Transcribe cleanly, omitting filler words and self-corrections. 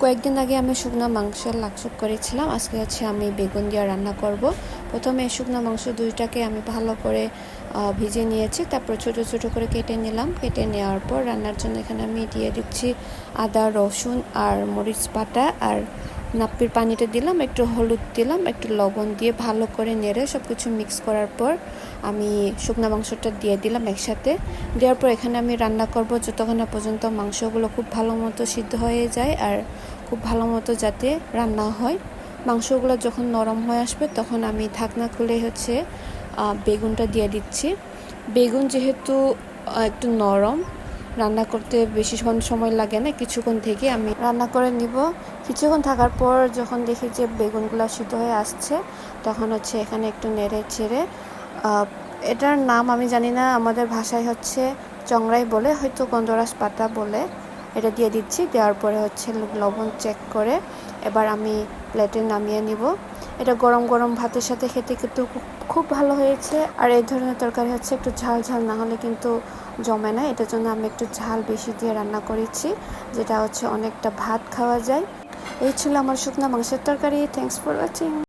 কয়েকদিন আগে আমি শুকনো মাংসের লাকসুপ করেছিলাম। আজকে হচ্ছে আমি বেগুন দিয়ে রান্না করব। প্রথমে শুকনো মাংস দুইটাকে আমি ভালো করে ভিজিয়ে নিয়েছি, তারপর ছোট ছোট করে কেটে নিলাম। কেটে নেওয়ার পর রান্নার জন্য এখানে আমি দিয়ে দিচ্ছি আদা, রসুন আর মরিচ বাটা, আর নাপ্পির পানিটা দিলাম, একটু হলুদ দিলাম, একটু লবণ দিয়ে ভালো করে নেড়ে সব কিছু মিক্স করার পর আমি শুকনো মাংসটা দিয়ে দিলাম একসাথে। দেওয়ার পর এখানে আমি রান্না করব যতক্ষণ না পর্যন্ত মাংসগুলো খুব ভালো মতো সিদ্ধ হয়ে যায় আর খুব ভালো মতো যাতে রান্না হয়। মাংসগুলো যখন নরম হয়ে আসবে তখন আমি ঢাকনা খুলে হচ্ছে বেগুনটা দিয়ে দিচ্ছি। বেগুন যেহেতু একটু নরম, রান্না করতে বেশিক্ষণ সময় লাগে না, কিছুক্ষণ থেকে আমি রান্না করে নিব। কিছুক্ষণ থাকার পর যখন দেখি যে বেগুনগুলো সিদ্ধ হয়ে আসছে, তখন হচ্ছে এখানে একটু নেড়ে চেড়ে, এটার নাম আমি জানি না, আমাদের ভাষায় হচ্ছে চংড়াই বলে, হয়তো গন্ধরাজ পাতা বলে, এটা দিয়ে দিচ্ছি। দেওয়ার পরে হচ্ছে লবণ চেক করে এবার আমি প্লেটে নামিয়ে নিব। এটা গরম গরম ভাতের সাথে খেতে কিন্তু খুব ভালো হয়েছে। আর এই ধরনের তরকারি হচ্ছে একটু ঝাল ঝাল না হলে কিন্তু জমে না, এটার জন্য আমি একটু ঝাল বেশি দিয়ে রান্না করেছি, যেটা হচ্ছে অনেকটা ভাত খাওয়া যায়। এই ছিল আমার শুকনো মাংসের তরকারি। Thanks for watching.